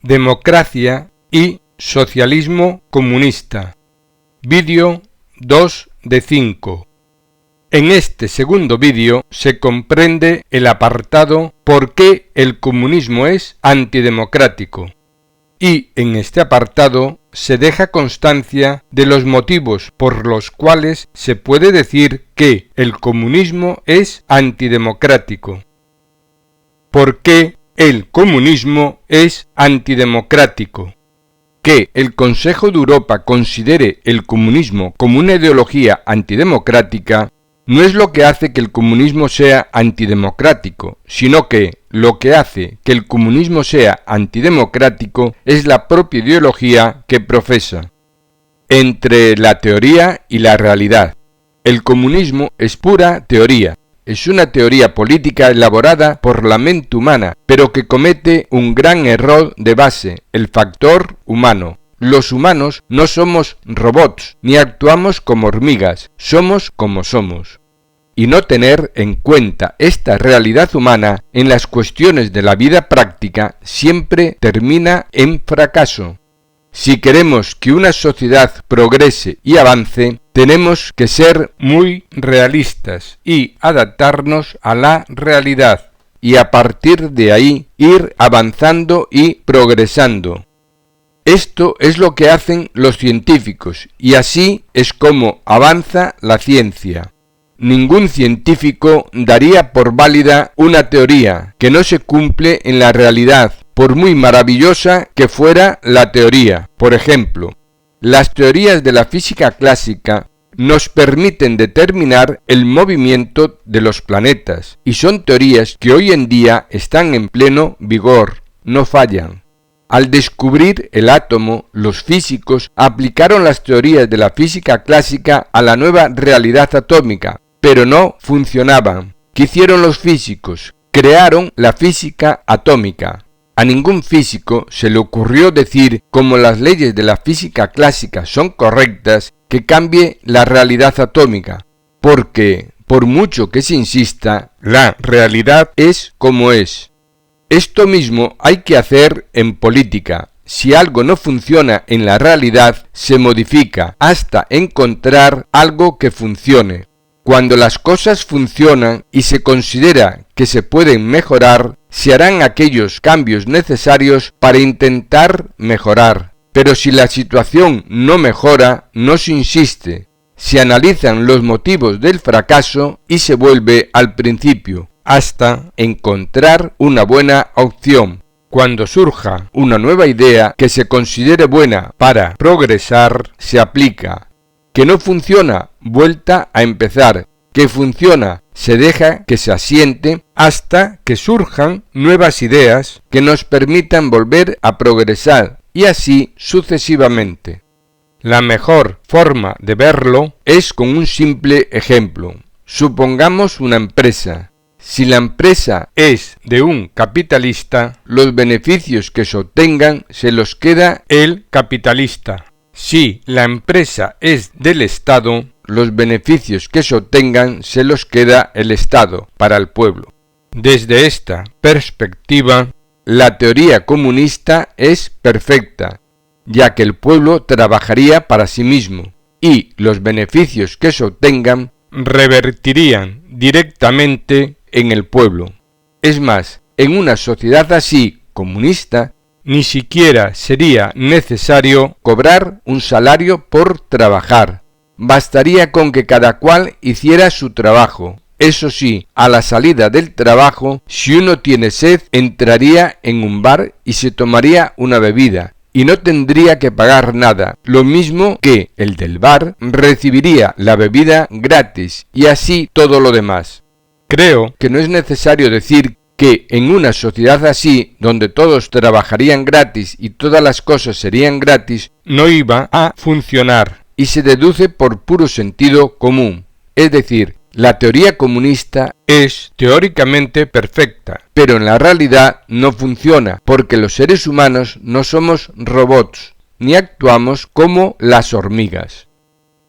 Democracia y socialismo comunista. Vídeo 2 de 5. En este segundo vídeo se comprende el apartado ¿Por qué el comunismo es antidemocrático? Y en este apartado se deja constancia de los motivos por los cuales se puede decir que el comunismo es antidemocrático. ¿Por qué el comunismo es antidemocrático? Que el Consejo de Europa considere el comunismo como una ideología antidemocrática no es lo que hace que el comunismo sea antidemocrático, sino que lo que hace que el comunismo sea antidemocrático es la propia ideología que profesa. Entre la teoría y la realidad. El comunismo es pura teoría. Es una teoría política elaborada por la mente humana, pero que comete un gran error de base, el factor humano. Los humanos no somos robots, ni actuamos como hormigas, somos como somos. Y no tener en cuenta esta realidad humana en las cuestiones de la vida práctica siempre termina en fracaso. Si queremos que una sociedad progrese y avance, tenemos que ser muy realistas y adaptarnos a la realidad, y a partir de ahí ir avanzando y progresando. Esto es lo que hacen los científicos, y así es como avanza la ciencia. Ningún científico daría por válida una teoría que no se cumple en la realidad, por muy maravillosa que fuera la teoría. Por ejemplo, las teorías de la física clásica nos permiten determinar el movimiento de los planetas, y son teorías que hoy en día están en pleno vigor, no fallan. Al descubrir el átomo, los físicos aplicaron las teorías de la física clásica a la nueva realidad atómica, pero no funcionaban. ¿Qué hicieron los físicos? Crearon la física atómica. A ningún físico se le ocurrió decir, como las leyes de la física clásica son correctas, que cambie la realidad atómica, porque, por mucho que se insista, la realidad es como es. Esto mismo hay que hacer en política. Si algo no funciona en la realidad, se modifica hasta encontrar algo que funcione. Cuando las cosas funcionan y se considera que se pueden mejorar, se harán aquellos cambios necesarios para intentar mejorar. Pero si la situación no mejora, no se insiste. Se analizan los motivos del fracaso y se vuelve al principio, hasta encontrar una buena opción. Cuando surja una nueva idea que se considere buena para progresar, se aplica. Que no funciona, vuelta a empezar. Que funciona, se deja que se asiente hasta que surjan nuevas ideas que nos permitan volver a progresar, y así sucesivamente. La mejor forma de verlo es con un simple ejemplo. Supongamos una empresa. Si la empresa es de un capitalista, los beneficios que se obtengan se los queda el capitalista. Si la empresa es del Estado, los beneficios que se obtengan se los queda el Estado para el pueblo. Desde esta perspectiva, la teoría comunista es perfecta, ya que el pueblo trabajaría para sí mismo, y los beneficios que se obtengan revertirían directamente en el pueblo. Es más, en una sociedad así, comunista, ni siquiera sería necesario cobrar un salario por trabajar. Bastaría con que cada cual hiciera su trabajo. Eso sí, a la salida del trabajo, si uno tiene sed, entraría en un bar y se tomaría una bebida, y no tendría que pagar nada. Lo mismo que el del bar recibiría la bebida gratis, y así todo lo demás. Creo que no es necesario decir que en una sociedad así, donde todos trabajarían gratis y todas las cosas serían gratis, no iba a funcionar, y se deduce por puro sentido común. Es decir, la teoría comunista es teóricamente perfecta, pero en la realidad no funciona, porque los seres humanos no somos robots, ni actuamos como las hormigas.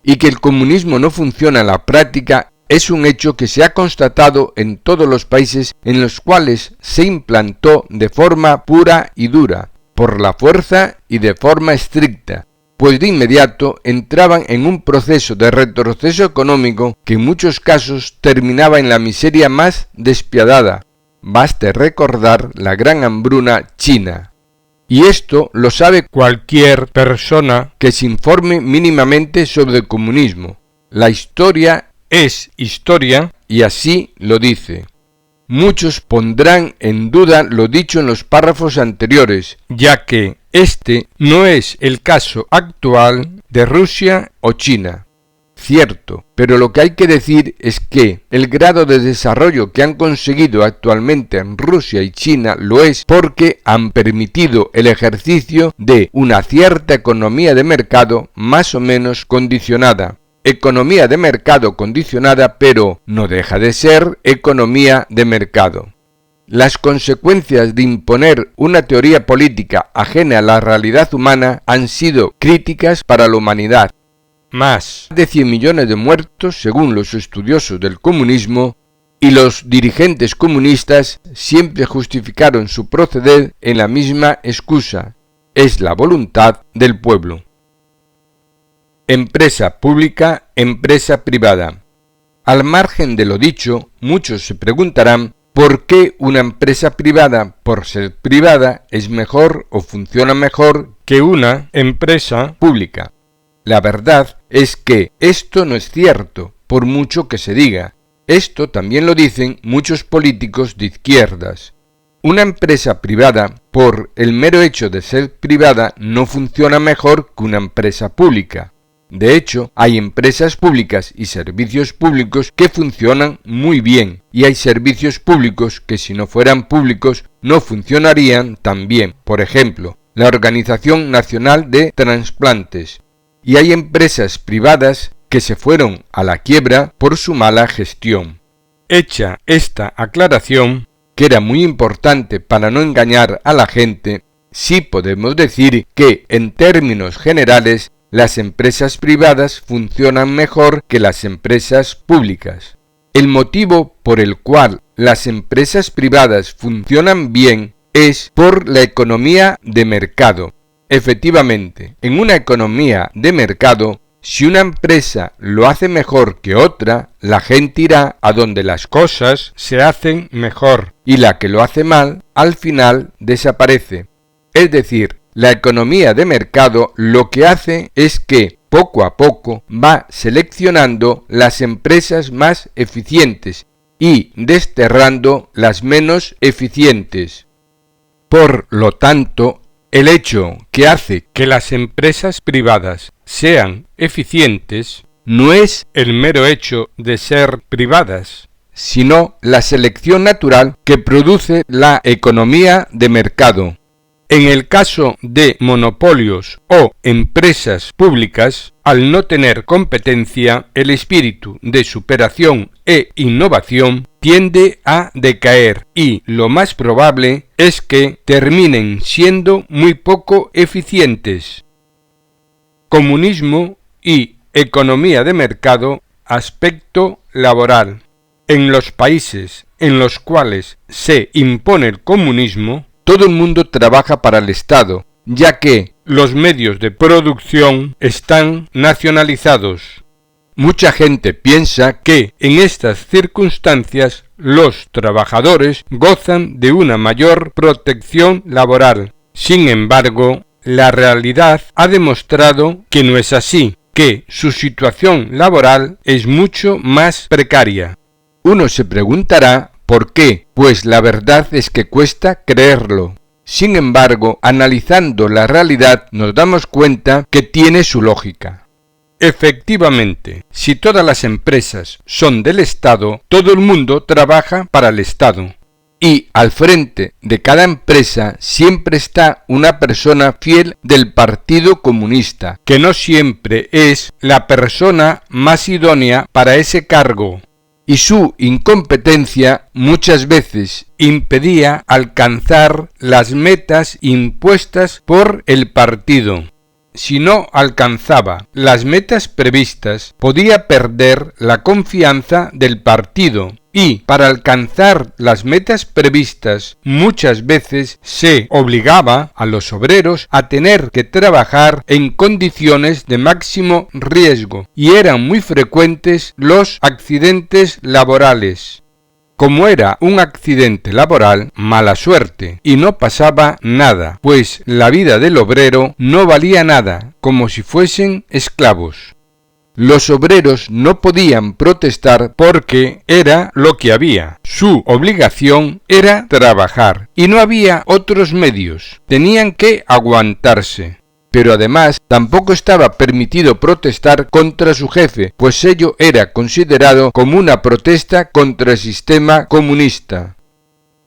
Y que el comunismo no funciona en la práctica es un hecho que se ha constatado en todos los países en los cuales se implantó de forma pura y dura. por la fuerza y de forma estricta, pues de inmediato entraban en un proceso de retroceso económico que en muchos casos terminaba en la miseria más despiadada. Baste recordar la gran hambruna china. Y esto lo sabe cualquier persona que se informe mínimamente sobre el comunismo. La historia es historia y así lo dice. Muchos pondrán en duda lo dicho en los párrafos anteriores, ya que este no es el caso actual de Rusia o China. Cierto, pero lo que hay que decir es que el grado de desarrollo que han conseguido actualmente en Rusia y China lo es porque han permitido el ejercicio de una cierta economía de mercado más o menos condicionada. Economía de mercado condicionada, pero no deja de ser economía de mercado. Las consecuencias de imponer una teoría política ajena a la realidad humana han sido críticas para la humanidad. Más de 100 millones de muertos según los estudiosos del comunismo, y los dirigentes comunistas siempre justificaron su proceder en la misma excusa: es la voluntad del pueblo. Empresa pública, empresa privada. Al margen de lo dicho, muchos se preguntarán por qué una empresa privada, por ser privada, es mejor o funciona mejor que una empresa pública. La verdad es que esto no es cierto, por mucho que se diga. Esto también lo dicen muchos políticos de izquierdas. Una empresa privada, por el mero hecho de ser privada, no funciona mejor que una empresa pública. De hecho, hay empresas públicas y servicios públicos que funcionan muy bien, y hay servicios públicos que si no fueran públicos no funcionarían tan bien. Por ejemplo, la Organización Nacional de Trasplantes. Y hay empresas privadas que se fueron a la quiebra por su mala gestión. Hecha esta aclaración, que era muy importante para no engañar a la gente, sí podemos decir que, en términos generales, las empresas privadas funcionan mejor que las empresas públicas. El motivo por el cual las empresas privadas funcionan bien es por la economía de mercado. Efectivamente, en una economía de mercado, si una empresa lo hace mejor que otra, la gente irá a donde las cosas se hacen mejor, y la que lo hace mal, al final desaparece. Es decir, la economía de mercado lo que hace es que poco a poco va seleccionando las empresas más eficientes y desterrando las menos eficientes. Por lo tanto, el hecho que hace que las empresas privadas sean eficientes no es el mero hecho de ser privadas, sino la selección natural que produce la economía de mercado. En el caso de monopolios o empresas públicas, al no tener competencia, el espíritu de superación e innovación tiende a decaer y lo más probable es que terminen siendo muy poco eficientes. Comunismo y economía de mercado, aspecto laboral. En los países en los cuales se impone el comunismo, todo el mundo trabaja para el Estado, ya que los medios de producción están nacionalizados. Mucha gente piensa que en estas circunstancias los trabajadores gozan de una mayor protección laboral. Sin embargo, la realidad ha demostrado que no es así, que su situación laboral es mucho más precaria. Uno se preguntará ¿por qué? Pues la verdad es que cuesta creerlo. Sin embargo, analizando la realidad nos damos cuenta que tiene su lógica. Efectivamente, si todas las empresas son del Estado, todo el mundo trabaja para el Estado. Y al frente de cada empresa siempre está una persona fiel del Partido Comunista, que no siempre es la persona más idónea para ese cargo. Y su incompetencia muchas veces impedía alcanzar las metas impuestas por el partido. Si no alcanzaba las metas previstas, podía perder la confianza del partido y para alcanzar las metas previstas muchas veces se obligaba a los obreros a tener que trabajar en condiciones de máximo riesgo y eran muy frecuentes los accidentes laborales. Como era un accidente laboral, mala suerte, y no pasaba nada, pues la vida del obrero no valía nada, como si fuesen esclavos. Los obreros no podían protestar porque era lo que había. Su obligación era trabajar y no había otros medios. Tenían que aguantarse. Pero además tampoco estaba permitido protestar contra su jefe, pues ello era considerado como una protesta contra el sistema comunista.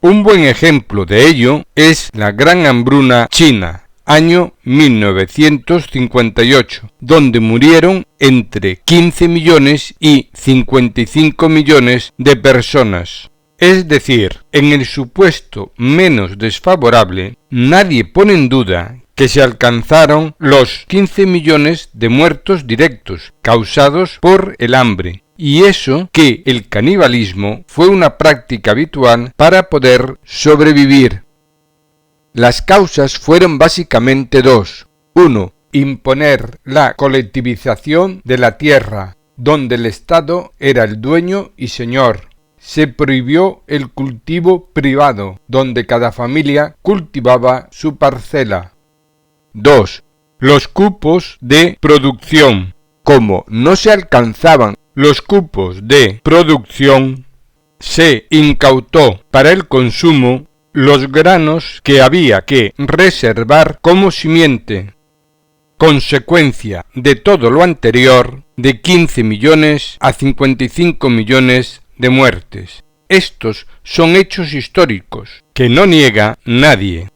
Un buen ejemplo de ello es la Gran Hambruna China, año 1958, donde murieron entre 15 millones y 55 millones de personas. Es decir, en el supuesto menos desfavorable, nadie pone en duda que se alcanzaron los 15 millones de muertos directos causados por el hambre, y eso que el canibalismo fue una práctica habitual para poder sobrevivir. Las causas fueron básicamente dos. 1. Imponer la colectivización de la tierra, donde el Estado era el dueño y señor. Se prohibió el cultivo privado, donde cada familia cultivaba su parcela. 2. Los cupos de producción. Como no se alcanzaban los cupos de producción, se incautó para el consumo los granos que había que reservar como simiente. Consecuencia de todo lo anterior, de 15 millones a 55 millones de muertes. Estos son hechos históricos que no niega nadie.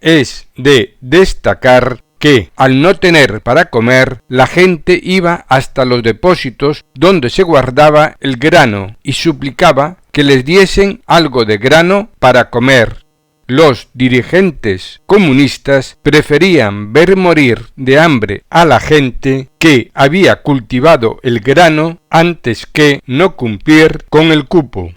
Es de destacar que, al no tener para comer, la gente iba hasta los depósitos donde se guardaba el grano y suplicaba que les diesen algo de grano para comer. Los dirigentes comunistas preferían ver morir de hambre a la gente que había cultivado el grano antes que no cumplir con el cupo.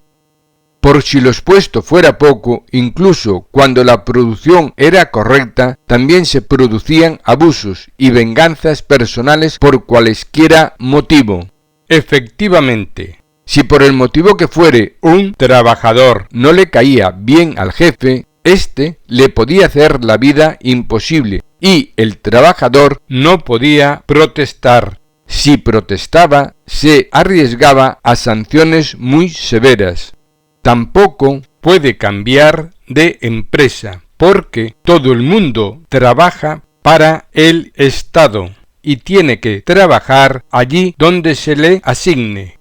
Por si lo expuesto fuera poco, incluso cuando la producción era correcta, también se producían abusos y venganzas personales por cualesquiera motivo. Efectivamente, si por el motivo que fuere un trabajador no le caía bien al jefe, éste le podía hacer la vida imposible y el trabajador no podía protestar. Si protestaba, se arriesgaba a sanciones muy severas. Tampoco puede cambiar de empresa, porque todo el mundo trabaja para el Estado y tiene que trabajar allí donde se le asigne.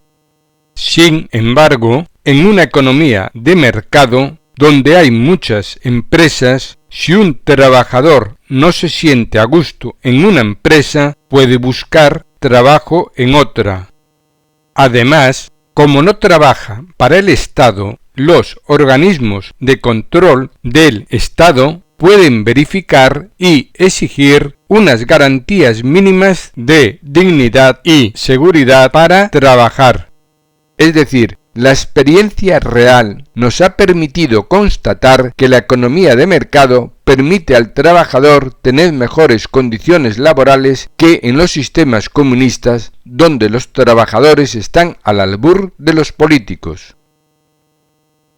Sin embargo, en una economía de mercado, donde hay muchas empresas, si un trabajador no se siente a gusto en una empresa, puede buscar trabajo en otra. Además, como no trabaja para el Estado, los organismos de control del Estado pueden verificar y exigir unas garantías mínimas de dignidad y seguridad para trabajar. Es decir, la experiencia real nos ha permitido constatar que la economía de mercado permite al trabajador tener mejores condiciones laborales que en los sistemas comunistas, donde los trabajadores están al albur de los políticos.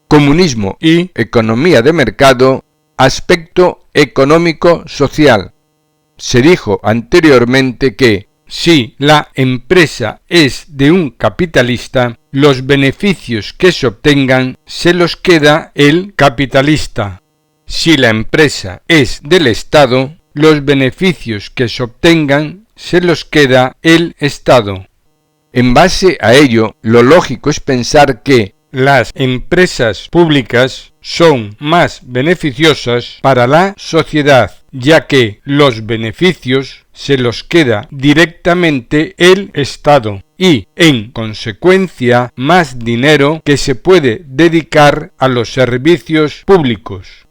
Comunismo y economía de mercado, aspecto económico-social. Se dijo anteriormente que si la empresa es de un capitalista, los beneficios que se obtengan se los queda el capitalista. Si la empresa es del Estado, los beneficios que se obtengan se los queda el Estado. En base a ello, lo lógico es pensar que las empresas públicas son más beneficiosas para la sociedad, ya que los beneficios se los queda directamente el Estado y, en consecuencia, más dinero que se puede dedicar a los servicios públicos.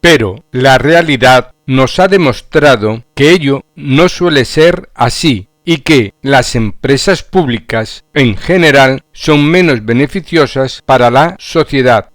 Pero la realidad nos ha demostrado que ello no suele ser así, y que las empresas públicas en general son menos beneficiosas para la sociedad.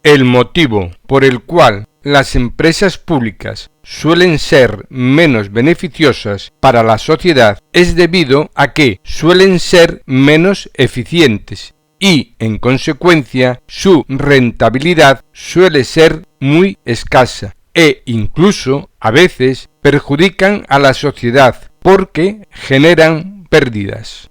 El motivo por el cual las empresas públicas suelen ser menos beneficiosas para la sociedad es debido a que suelen ser menos eficientes y, en consecuencia, su rentabilidad suele ser muy escasa e incluso a veces perjudican a la sociedad porque generan pérdidas.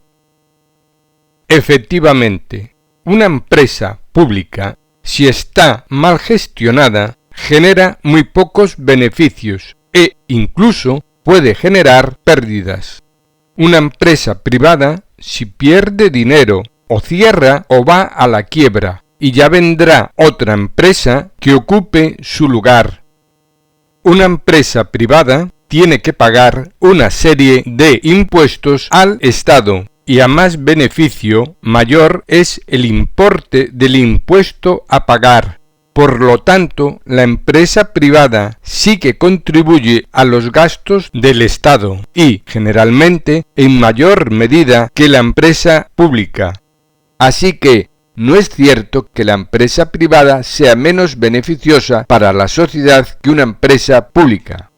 Efectivamente, una empresa pública, si está mal gestionada, genera muy pocos beneficios e incluso puede generar pérdidas. Una empresa privada, si pierde dinero o cierra o va a la quiebra, y ya vendrá otra empresa que ocupe su lugar. Una empresa privada tiene que pagar una serie de impuestos al Estado, y a más beneficio, mayor es el importe del impuesto a pagar. Por lo tanto, la empresa privada sí que contribuye a los gastos del Estado y, generalmente, en mayor medida que la empresa pública. Así que, no es cierto que la empresa privada sea menos beneficiosa para la sociedad que una empresa pública.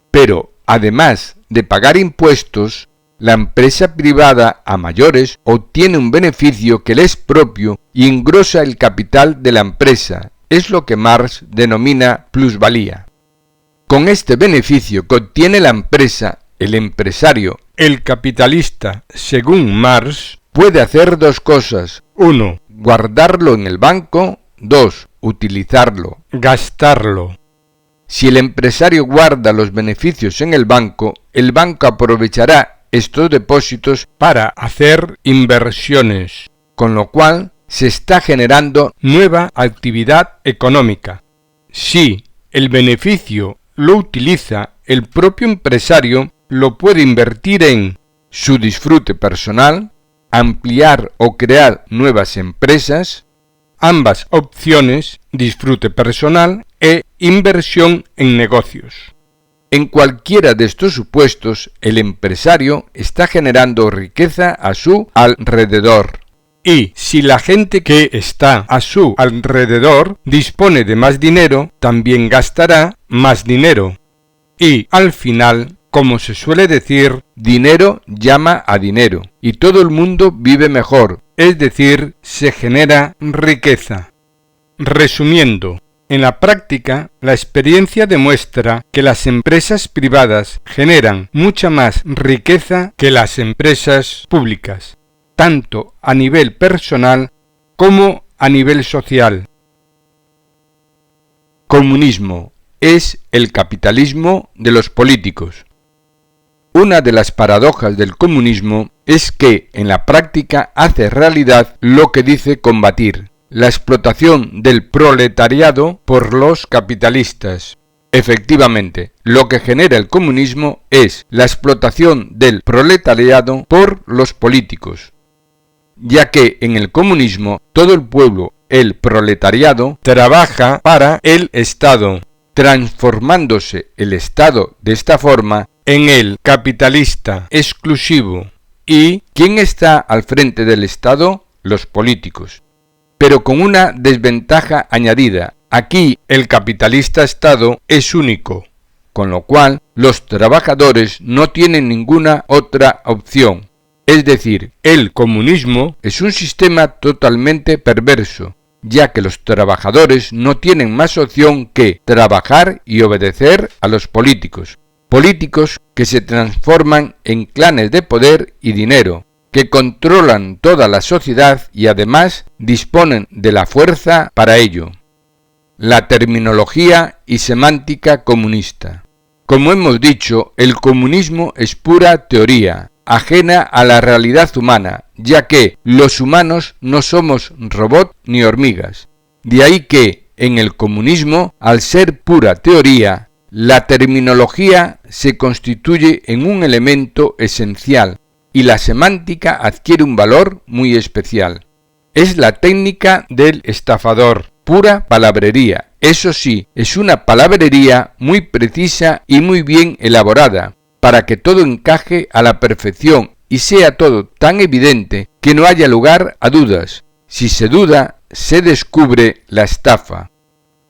Pero, además de pagar impuestos, la empresa privada a mayores obtiene un beneficio que le es propio y engrosa el capital de la empresa. Es lo que Marx denomina plusvalía. Con este beneficio que obtiene la empresa, el empresario, el capitalista, según Marx, puede hacer dos cosas. 1. Guardarlo en el banco. 2. Utilizarlo, gastarlo. Si el empresario guarda los beneficios en el banco aprovechará estos depósitos para hacer inversiones, con lo cual se está generando nueva actividad económica. Si el beneficio lo utiliza, el propio empresario lo puede invertir en su disfrute personal, ampliar o crear nuevas empresas, ambas opciones, disfrute personal e inversión en negocios. En cualquiera de estos supuestos, el empresario está generando riqueza a su alrededor. Y si la gente que está a su alrededor dispone de más dinero, también gastará más dinero. Y al final, como se suele decir, dinero llama a dinero, y todo el mundo vive mejor, es decir, se genera riqueza. Resumiendo, en la práctica, la experiencia demuestra que las empresas privadas generan mucha más riqueza que las empresas públicas, tanto a nivel personal como a nivel social. Comunismo es el capitalismo de los políticos. Una de las paradojas del comunismo es que en la práctica hace realidad lo que dice combatir: la explotación del proletariado por los capitalistas. Efectivamente, lo que genera el comunismo es la explotación del proletariado por los políticos, ya que en el comunismo todo el pueblo, el proletariado, trabaja para el Estado, transformándose el Estado de esta forma en el capitalista exclusivo. ¿Y quién está al frente del Estado? Los políticos. Pero con una desventaja añadida: aquí el capitalista Estado es único, con lo cual los trabajadores no tienen ninguna otra opción. Es decir, el comunismo es un sistema totalmente perverso, ya que los trabajadores no tienen más opción que trabajar y obedecer a los políticos. Políticos que se transforman en clanes de poder y dinero, que controlan toda la sociedad y además disponen de la fuerza para ello. La terminología y semántica comunista. Como hemos dicho, el comunismo es pura teoría, ajena a la realidad humana, ya que los humanos no somos robots ni hormigas. De ahí que, en el comunismo, al ser pura teoría, la terminología se constituye en un elemento esencial y la semántica adquiere un valor muy especial. Es la técnica del estafador, pura palabrería. Eso sí, es una palabrería muy precisa y muy bien elaborada, para que todo encaje a la perfección y sea todo tan evidente que no haya lugar a dudas. Si se duda, se descubre la estafa.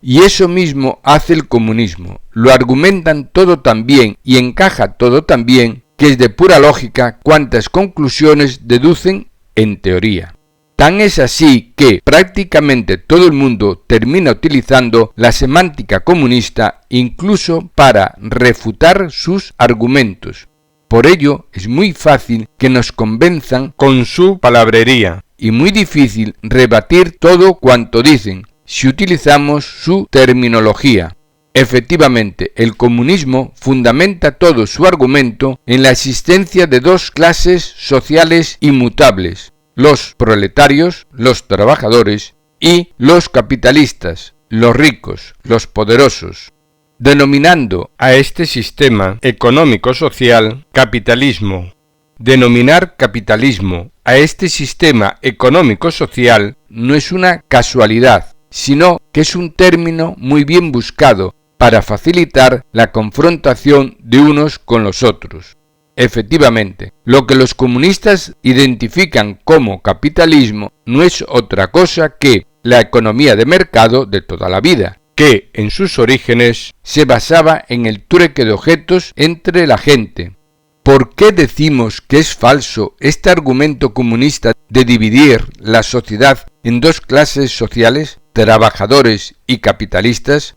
Y eso mismo hace el comunismo. Lo argumentan todo tan bien y encaja todo tan bien que es de pura lógica cuántas conclusiones deducen en teoría. Tan es así que prácticamente todo el mundo termina utilizando la semántica comunista incluso para refutar sus argumentos. Por ello es muy fácil que nos convenzan con su palabrería y muy difícil rebatir todo cuanto dicen si utilizamos su terminología. Efectivamente, el comunismo fundamenta todo su argumento en la existencia de dos clases sociales inmutables: los proletarios, los trabajadores, y los capitalistas, los ricos, los poderosos, denominando a este sistema económico-social capitalismo. Denominar capitalismo a este sistema económico-social no es una casualidad, sino que es un término muy bien buscado para facilitar la confrontación de unos con los otros. Efectivamente, lo que los comunistas identifican como capitalismo no es otra cosa que la economía de mercado de toda la vida, que en sus orígenes se basaba en el trueque de objetos entre la gente. ¿Por qué decimos que es falso este argumento comunista de dividir la sociedad en dos clases sociales, trabajadores y capitalistas?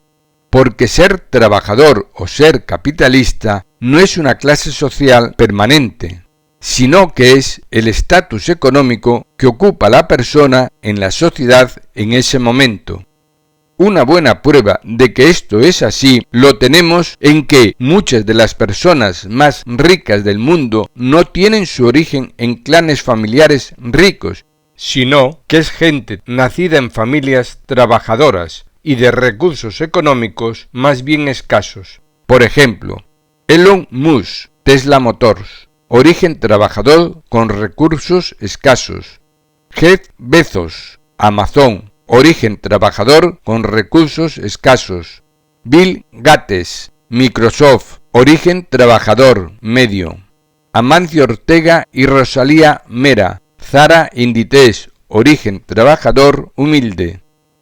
Porque ser trabajador o ser capitalista no es una clase social permanente, sino que es el estatus económico que ocupa la persona en la sociedad en ese momento. Una buena prueba de que esto es así lo tenemos en que muchas de las personas más ricas del mundo no tienen su origen en clanes familiares ricos, sino que es gente nacida en familias trabajadoras y de recursos económicos más bien escasos. Por ejemplo, Elon Musk, Tesla Motors, origen trabajador con recursos escasos. Jeff Bezos, Amazon, origen trabajador con recursos escasos. Bill Gates, Microsoft, origen trabajador medio. Amancio Ortega y Rosalía Mera, Zara Inditex, origen trabajador humilde.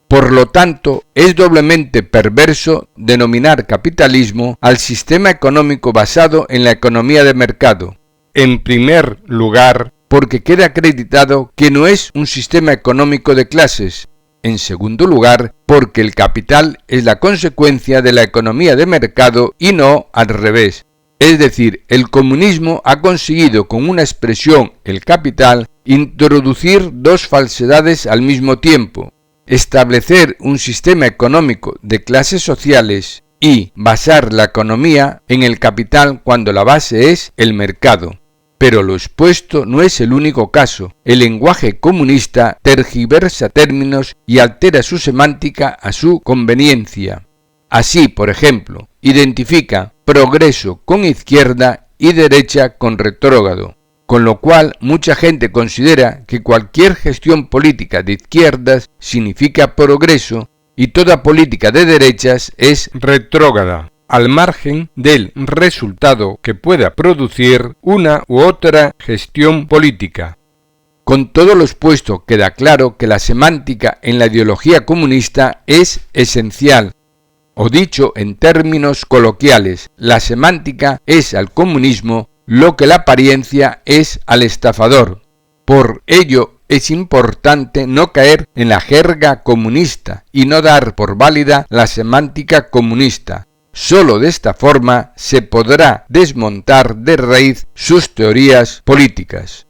Por lo tanto, es doblemente perverso denominar capitalismo al sistema económico basado en la economía de mercado. En primer lugar, porque queda acreditado que no es un sistema económico de clases. En segundo lugar, porque el capital es la consecuencia de la economía de mercado y no al revés. Es decir, el comunismo ha conseguido con una expresión, el capital, introducir dos falsedades al mismo tiempo: establecer un sistema económico de clases sociales y basar la economía en el capital cuando la base es el mercado. Pero lo expuesto no es el único caso. El lenguaje comunista tergiversa términos y altera su semántica a su conveniencia. Así, por ejemplo, identifica progreso con izquierda y derecha con retrógrado, con lo cual mucha gente considera que cualquier gestión política de izquierdas significa progreso y toda política de derechas es retrógrada, al margen del resultado que pueda producir una u otra gestión política. Con todo lo expuesto queda claro que la semántica en la ideología comunista es esencial, o dicho en términos coloquiales, la semántica es al comunismo lo que la apariencia es al estafador. Por ello es importante no caer en la jerga comunista y no dar por válida la semántica comunista. Solo de esta forma se podrá desmontar de raíz sus teorías políticas.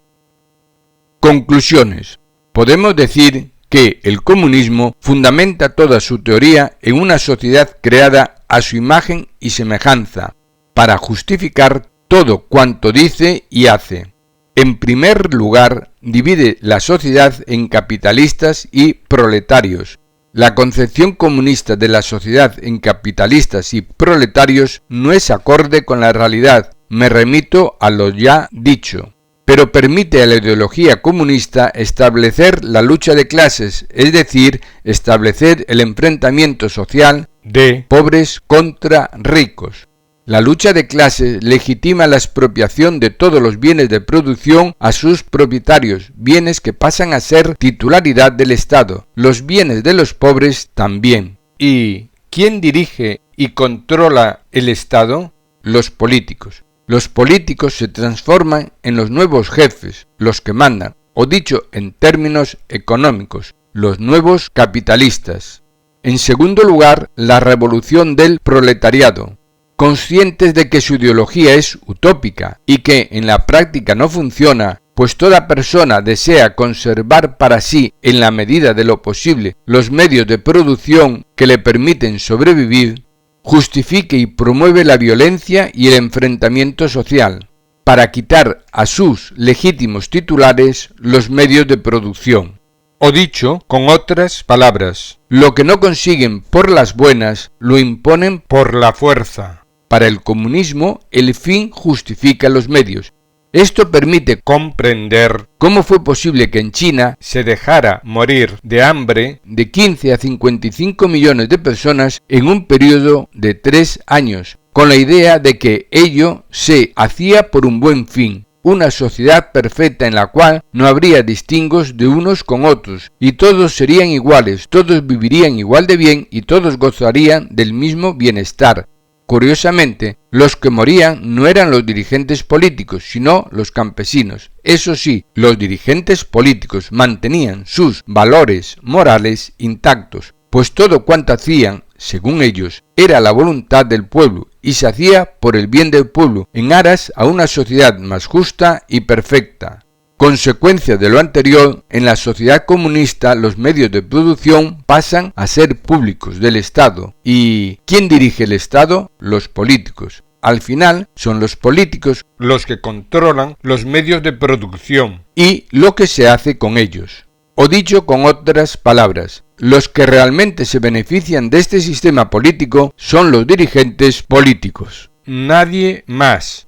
Conclusiones. Podemos decir que el comunismo fundamenta toda su teoría en una sociedad creada a su imagen y semejanza, para justificar todo cuanto dice y hace. En primer lugar, divide la sociedad en capitalistas y proletarios. La concepción comunista de la sociedad en capitalistas y proletarios no es acorde con la realidad, me remito a lo ya dicho, pero permite a la ideología comunista establecer la lucha de clases, es decir, establecer el enfrentamiento social de pobres contra ricos. La lucha de clases legitima la expropiación de todos los bienes de producción a sus propietarios, bienes que pasan a ser titularidad del Estado. Los bienes de los pobres también. ¿Y quién dirige y controla el Estado? Los políticos. Los políticos se transforman en los nuevos jefes, los que mandan, o dicho en términos económicos, los nuevos capitalistas. En segundo lugar, la revolución del proletariado. Conscientes de que su ideología es utópica y que en la práctica no funciona, pues toda persona desea conservar para sí, en la medida de lo posible, los medios de producción que le permiten sobrevivir, justifique y promueve la violencia y el enfrentamiento social, para quitar a sus legítimos titulares los medios de producción. O dicho con otras palabras, lo que no consiguen por las buenas, lo imponen por la fuerza. Para el comunismo, el fin justifica los medios. Esto permite comprender cómo fue posible que en China se dejara morir de hambre de 15 a 55 millones de personas en un periodo de 3 años, con la idea de que ello se hacía por un buen fin, una sociedad perfecta en la cual no habría distingos de unos con otros, y todos serían iguales, todos vivirían igual de bien y todos gozarían del mismo bienestar. Curiosamente, los que morían no eran los dirigentes políticos, sino los campesinos. Eso sí, los dirigentes políticos mantenían sus valores morales intactos, pues todo cuanto hacían, según ellos, era la voluntad del pueblo y se hacía por el bien del pueblo, en aras a una sociedad más justa y perfecta. Consecuencia de lo anterior, en la sociedad comunista los medios de producción pasan a ser públicos del Estado. ¿Y quién dirige el Estado? Los políticos. Al final son los políticos los que controlan los medios de producción y lo que se hace con ellos. O dicho con otras palabras, los que realmente se benefician de este sistema político son los dirigentes políticos. Nadie más.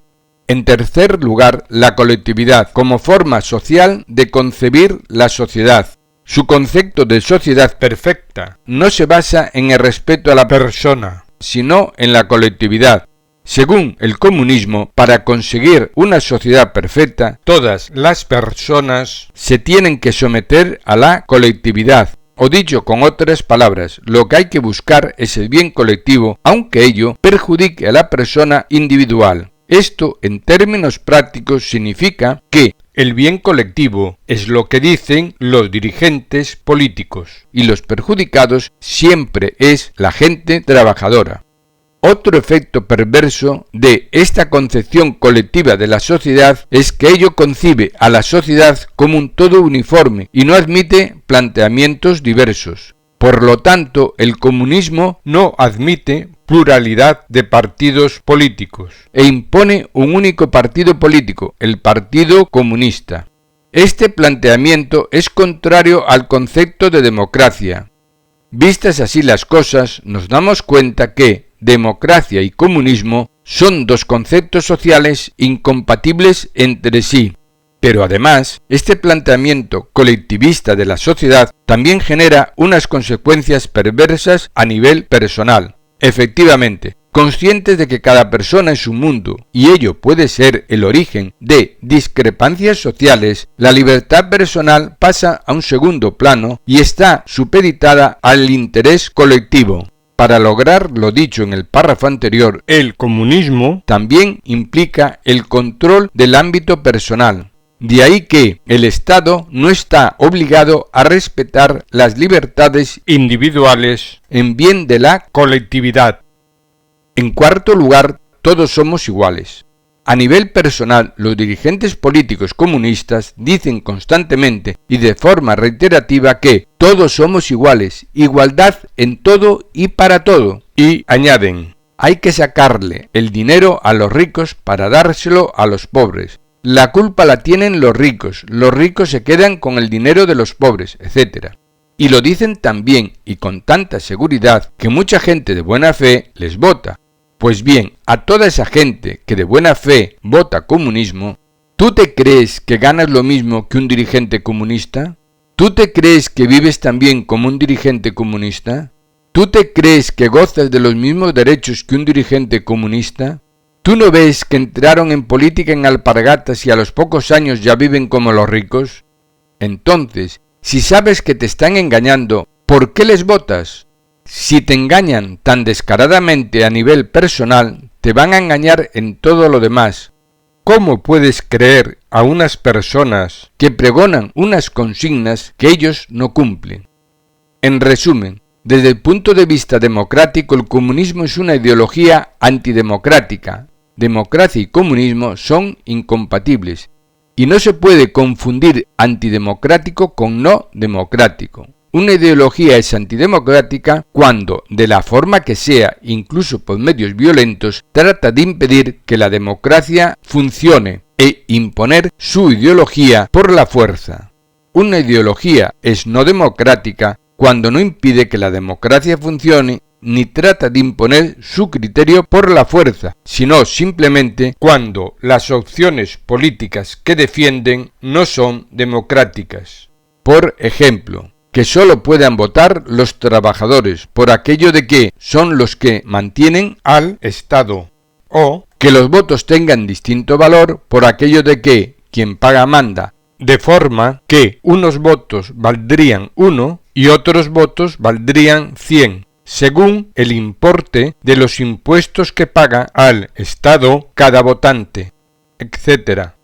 En tercer lugar, la colectividad como forma social de concebir la sociedad. Su concepto de sociedad perfecta no se basa en el respeto a la persona, sino en la colectividad. Según el comunismo, para conseguir una sociedad perfecta, todas las personas se tienen que someter a la colectividad. O dicho con otras palabras, lo que hay que buscar es el bien colectivo, aunque ello perjudique a la persona individual. Esto, en términos prácticos, significa que el bien colectivo es lo que dicen los dirigentes políticos y los perjudicados siempre es la gente trabajadora. Otro efecto perverso de esta concepción colectiva de la sociedad es que ello concibe a la sociedad como un todo uniforme y no admite planteamientos diversos. Por lo tanto, el comunismo no admite pluralidad de partidos políticos e impone un único partido político, el Partido Comunista. Este planteamiento es contrario al concepto de democracia. Vistas así las cosas, nos damos cuenta que democracia y comunismo son dos conceptos sociales incompatibles entre sí. Pero además, este planteamiento colectivista de la sociedad también genera unas consecuencias perversas a nivel personal. Efectivamente, conscientes de que cada persona es un mundo y ello puede ser el origen de discrepancias sociales, la libertad personal pasa a un segundo plano y está supeditada al interés colectivo. Para lograr lo dicho en el párrafo anterior, el comunismo también implica el control del ámbito personal. De ahí que el Estado no está obligado a respetar las libertades individuales en bien de la colectividad. En cuarto lugar, todos somos iguales. A nivel personal, los dirigentes políticos comunistas dicen constantemente y de forma reiterativa que todos somos iguales, igualdad en todo y para todo. Y añaden, hay que sacarle el dinero a los ricos para dárselo a los pobres. La culpa la tienen los ricos se quedan con el dinero de los pobres, etc. Y lo dicen tan bien y con tanta seguridad que mucha gente de buena fe les vota. Pues bien, a toda esa gente que de buena fe vota comunismo, ¿tú te crees que ganas lo mismo que un dirigente comunista? ¿Tú te crees que vives tan bien como un dirigente comunista? ¿Tú te crees que gozas de los mismos derechos que un dirigente comunista? ¿Tú no ves que entraron en política en alpargatas y a los pocos años ya viven como los ricos? Entonces, si sabes que te están engañando, ¿por qué les votas? Si te engañan tan descaradamente a nivel personal, te van a engañar en todo lo demás. ¿Cómo puedes creer a unas personas que pregonan unas consignas que ellos no cumplen? En resumen, desde el punto de vista democrático, el comunismo es una ideología antidemocrática. Democracia y comunismo son incompatibles, y no se puede confundir antidemocrático con no democrático. Una ideología es antidemocrática cuando, de la forma que sea, incluso por medios violentos, trata de impedir que la democracia funcione e imponer su ideología por la fuerza. Una ideología es no democrática cuando no impide que la democracia funcione ni trata de imponer su criterio por la fuerza, sino simplemente cuando las opciones políticas que defienden no son democráticas. Por ejemplo, que solo puedan votar los trabajadores por aquello de que son los que mantienen al Estado, o que los votos tengan distinto valor por aquello de que quien paga manda, de forma que unos votos valdrían 1 y otros votos valdrían 100, según el importe de los impuestos que paga al Estado cada votante, etc.